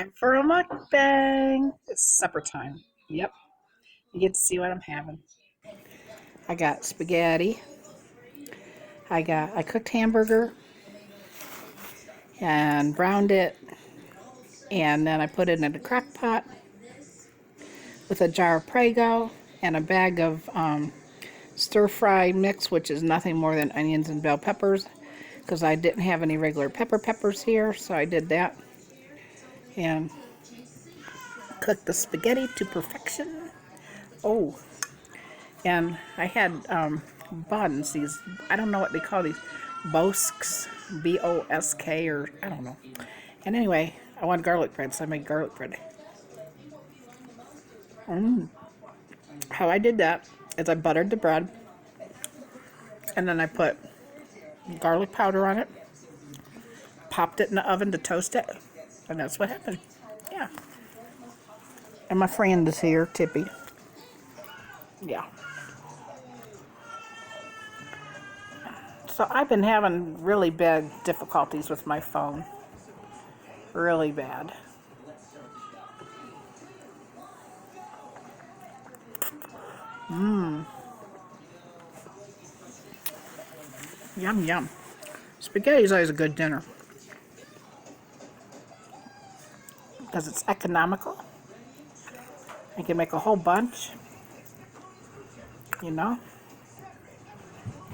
Time for a mukbang. It's supper time. Yep. You get to see what I'm having. I got spaghetti. I cooked hamburger and browned it, and then I put it in a crock pot with a jar of Prego and a bag of stir fry mix, which is nothing more than onions and bell peppers, because I didn't have any regular peppers here, so I did that and cooked the spaghetti to perfection. Oh, and I had buns. These, I don't know what they call these, Bosks, B-O-S-K, or I don't know. And anyway, I wanted garlic bread, so I made garlic bread. How I did that is I buttered the bread, and then I put garlic powder on it, popped it in the oven to toast it, and that's what happened. Yeah. And my friend is here, Tippy. Yeah. So I've been having really bad difficulties with my phone. Really bad. Yum, yum. Spaghetti is always a good dinner because it's economical. You can make a whole bunch, you know?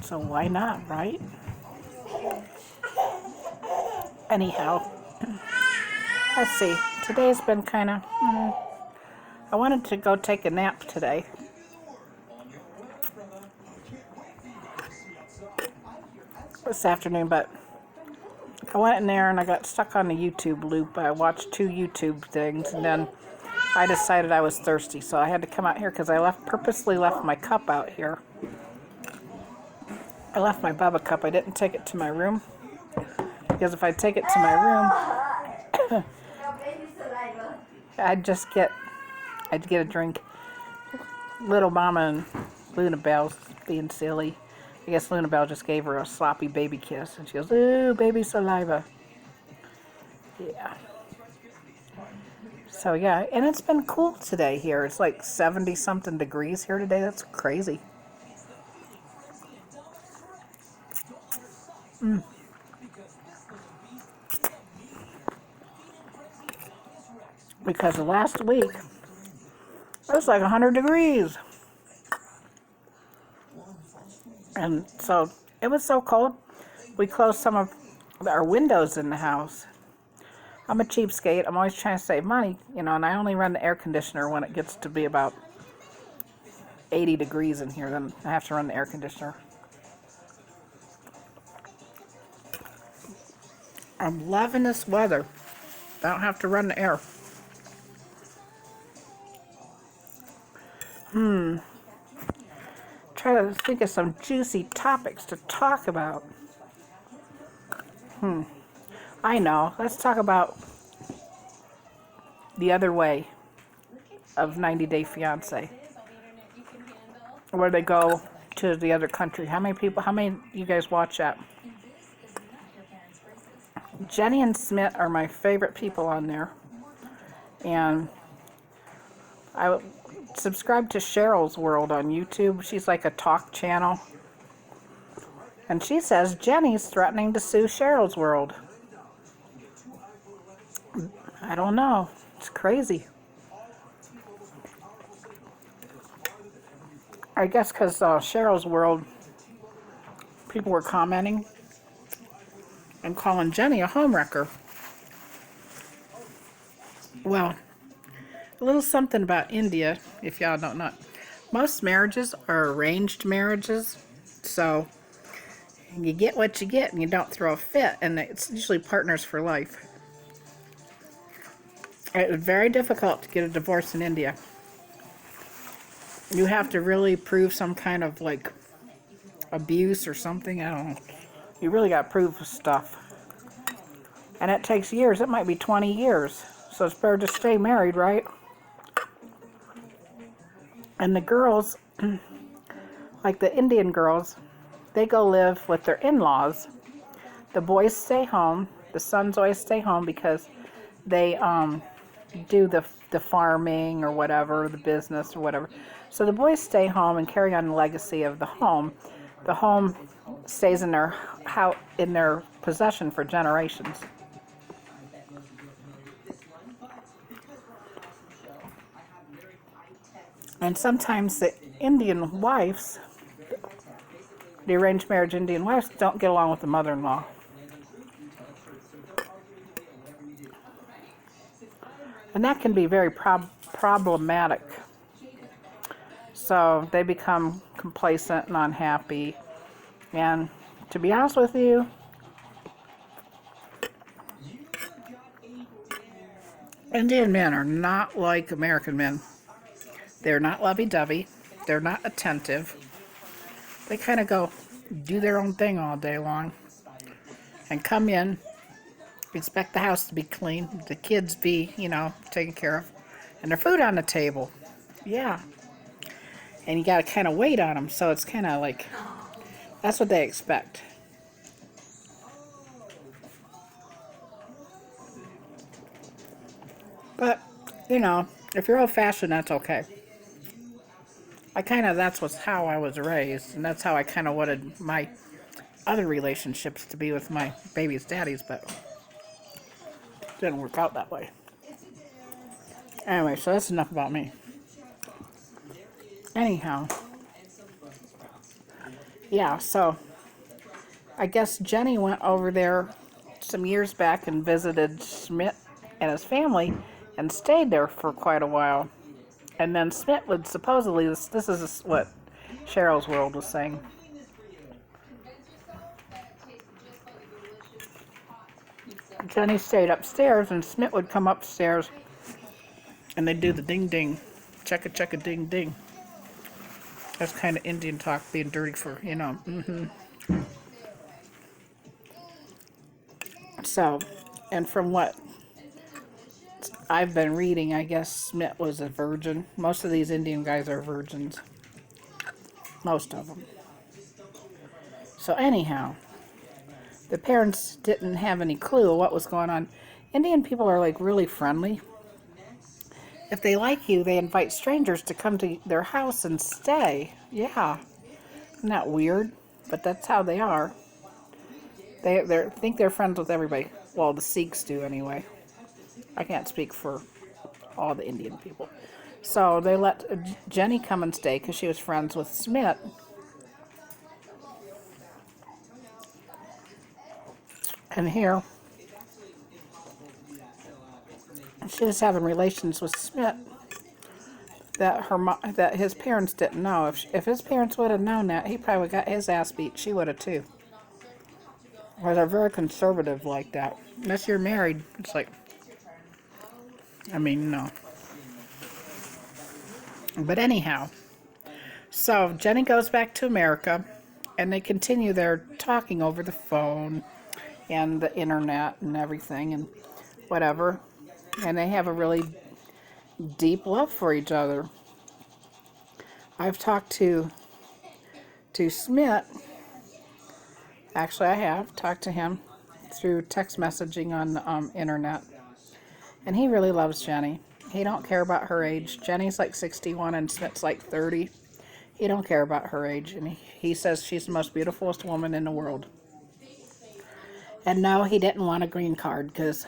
So why not, right? Anyhow, let's see. Today's been kind of... I wanted to go take a nap today. This afternoon, but I went in there and I got stuck on the YouTube loop. I watched 2 YouTube things, and then I decided I was thirsty, so I had to come out here because I purposely left my cup out here. I left my Bubba cup. I didn't take it to my room because if I take it to my room, I'd get a drink. Little Mama and Luna Bell's being silly. I guess Luna Bell just gave her a sloppy baby kiss, and she goes, "Ooh, baby saliva." Yeah. So yeah, and it's been cool today here. It's like 70-something degrees here today. That's crazy. Because last week, it was like 100 degrees. And so it was so cold, we closed some of our windows in the house. I'm a cheapskate. I'm always trying to save money, you know, and I only run the air conditioner when it gets to be about 80 degrees in here. Then I have to run the air conditioner. I'm loving this weather. I don't have to run the air. Try to think of some juicy topics to talk about. I know. Let's talk about the other way of 90 Day Fiance, where they go to the other country. How many of you guys watch that? Jenny and Smith are my favorite people on there. And I subscribe to Cheryl's World on YouTube. She's like a talk channel. And she says Jenny's threatening to sue Cheryl's World. I don't know. It's crazy. I guess because Cheryl's World, people were commenting and calling Jenny a homewrecker. Well, a little something about India, if y'all don't know. Most marriages are arranged marriages, so you get what you get and you don't throw a fit, and it's usually partners for life. It's very difficult to get a divorce in India. You have to really prove some kind of like abuse or something. I don't know. You really got to prove stuff. And it takes years. It might be 20 years. So it's better to stay married, right? And the girls, like the Indian girls, they go live with their in-laws. The boys stay home. The sons always stay home because they do the farming or whatever, the business or whatever. So the boys stay home and carry on the legacy of the home. The home stays in their possession for generations. And sometimes the Indian wives, the arranged marriage Indian wives, don't get along with the mother-in-law. And that can be very problematic. So they become complacent and unhappy. And to be honest with you, Indian men are not like American men. They're not lovey-dovey. They're not attentive. They kind of go do their own thing all day long and come in, expect the house to be clean, the kids be, taken care of, and their food on the table. Yeah. And you got to kind of wait on them, so it's kind of like, that's what they expect. But, if you're old-fashioned, that's okay. That's how I was raised, and that's how I kind of wanted my other relationships to be with my baby's daddies, but it didn't work out that way. Anyway, so that's enough about me. Anyhow, yeah, so I guess Jenny went over there some years back and visited Schmidt and his family and stayed there for quite a while. And then Schmidt would supposedly, this is what Cheryl's World was saying. Jenny stayed upstairs and Schmidt would come upstairs and they'd do the ding ding, checka ding ding. That's kind of Indian talk, being dirty for, So, and from what I've been reading, I guess Schmidt was a virgin. Most of these Indian guys are virgins. Most of them. So anyhow, the parents didn't have any clue what was going on. Indian people are like really friendly. If they like you, they invite strangers to come to their house and stay. Yeah. Isn't that weird? But that's how they are. They think they're friends with everybody. Well, the Sikhs do anyway. I can't speak for all the Indian people. So they let Jenny come and stay because she was friends with Schmidt. And here, she was having relations with Schmidt that his parents didn't know. If his parents would have known that, he probably would have got his ass beat. She would have too. Or they're very conservative like that. Unless you're married, it's like, no. But anyhow, so Jenny goes back to America, and they continue their talking over the phone and the internet and everything and whatever. And they have a really deep love for each other. I've talked to Schmidt. Actually, I have talked to him through text messaging on the internet. And he really loves Jenny. He don't care about her age. Jenny's like 61 and Schmidt's like 30. He don't care about her age. And he says she's the most beautifulest woman in the world. And no, he didn't want a green card because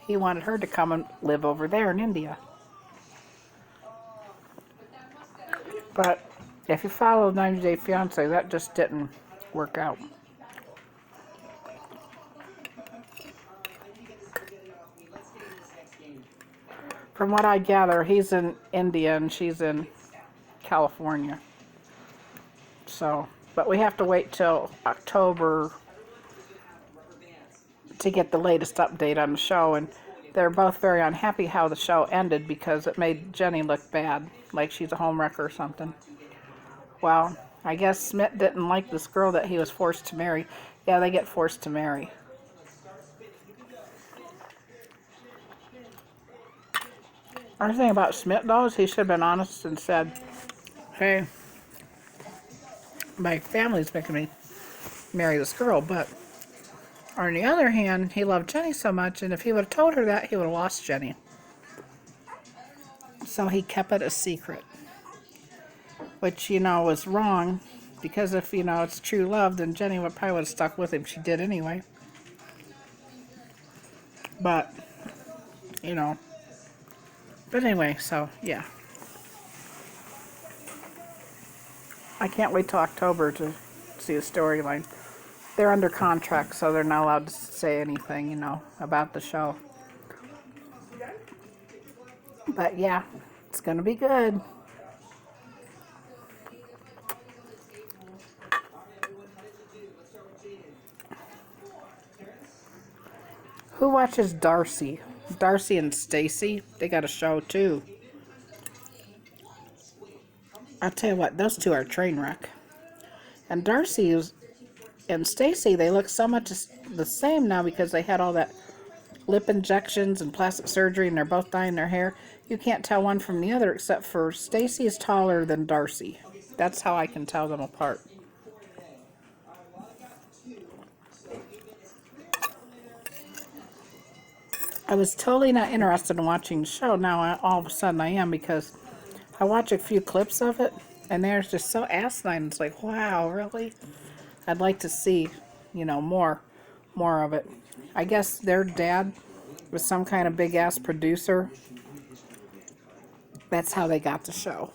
he wanted her to come and live over there in India. But if you follow 90 Day Fiancé, that just didn't work out. From what I gather, he's in India and she's in California. So, but we have to wait till October to get the latest update on the show. And they're both very unhappy how the show ended because it made Jenny look bad, like she's a homewrecker or something. Well, I guess Schmidt didn't like this girl that he was forced to marry. Yeah, they get forced to marry. Another thing about Schmidt, though, is he should have been honest and said, hey, my family's making me marry this girl, but on the other hand, he loved Jenny so much, and if he would have told her that, he would have lost Jenny. So he kept it a secret, which, you know, was wrong, because if, you know, it's true love, then Jenny would probably would have stuck with him. She did anyway. But, you know, but anyway, so, yeah. I can't wait till October to see the storyline. They're under contract, so they're not allowed to say anything, you know, about the show. But yeah, it's going to be good. Who watches Darcy? Darcy and Stacy, they got a show too. I'll tell you what, those two are a train wreck. And Darcy and Stacy, they look so much the same now because they had all that lip injections and plastic surgery, and they're both dyeing their hair. You can't tell one from the other, except for Stacy is taller than Darcy. That's how I can tell them apart. I was totally not interested in watching the show. Now all of a sudden I am, because I watch a few clips of it, and they're just so asinine. It's like, wow, really? I'd like to see, you know, more of it. I guess their dad was some kind of big-ass producer. That's how they got the show.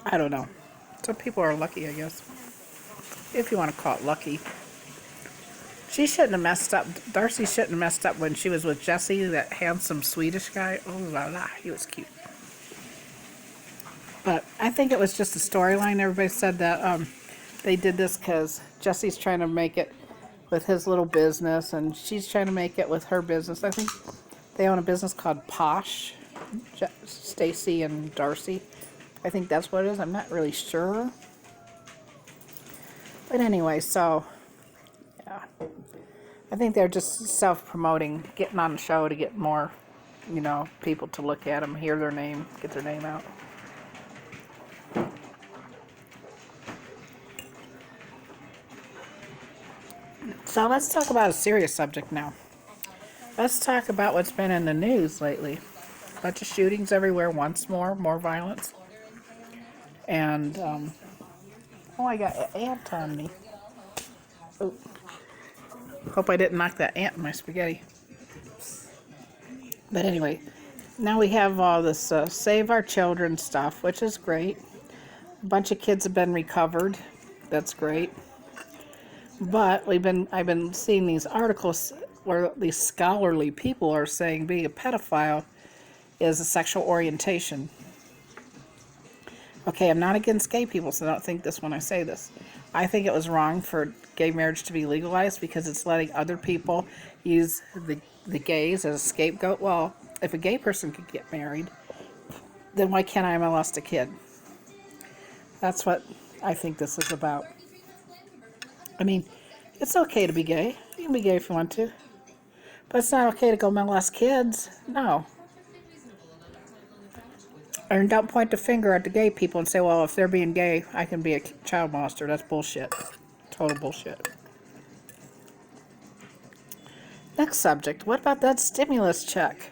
I don't know. Some people are lucky, I guess. If you want to call it lucky. She shouldn't have messed up. Darcy shouldn't have messed up when she was with Jesse, that handsome Swedish guy. Oh la la, he was cute. But I think it was just a storyline. Everybody said that they did this because Jesse's trying to make it with his little business, and she's trying to make it with her business. I think they own a business called Posh, Stacy and Darcy. I think that's what it is. I'm not really sure. But anyway, so, yeah. I think they're just self-promoting, getting on the show to get more, you know, people to look at them, hear their name, get their name out. So let's talk about a serious subject now. Let's talk about what's been in the news lately. A bunch of shootings everywhere once more violence. And, oh, I got an ant on me. Oh. Hope I didn't knock that ant in my spaghetti. But anyway, now we have all this Save Our Children stuff, which is great. A bunch of kids have been recovered. That's great. But I've been seeing these articles where these scholarly people are saying being a pedophile is a sexual orientation. Okay, I'm not against gay people, so don't think this when I say this. I think it was wrong for gay marriage to be legalized because it's letting other people use the gays as a scapegoat. Well, if a gay person could get married, then why can't I molest a kid? That's what I think this is about. I mean, it's okay to be gay. You can be gay if you want to. But it's not okay to go molest kids. No. And don't point the finger at the gay people and say, well, if they're being gay, I can be a child molester. That's bullshit. Total bullshit. Next subject. What about that stimulus check?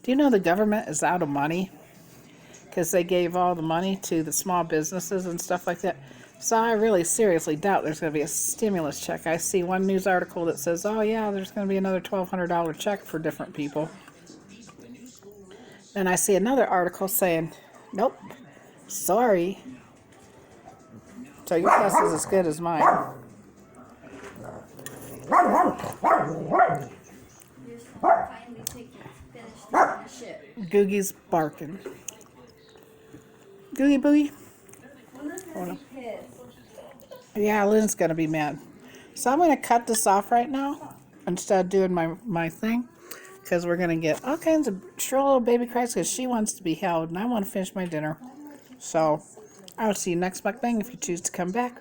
Do you know the government is out of money? Because they gave all the money to the small businesses and stuff like that. So I really seriously doubt there's going to be a stimulus check. I see one news article that says, oh yeah, there's going to be another $1,200 check for different people. And I see another article saying, nope, sorry. So your guess is as good as mine. Googie's barking. Googie boogie. Oh, no. Yeah, Lynn's going to be mad. So I'm going to cut this off right now instead of doing my thing. Because we're going to get all kinds of shrill little baby cries because she wants to be held and I want to finish my dinner. So, I'll see you next mukbang if you choose to come back.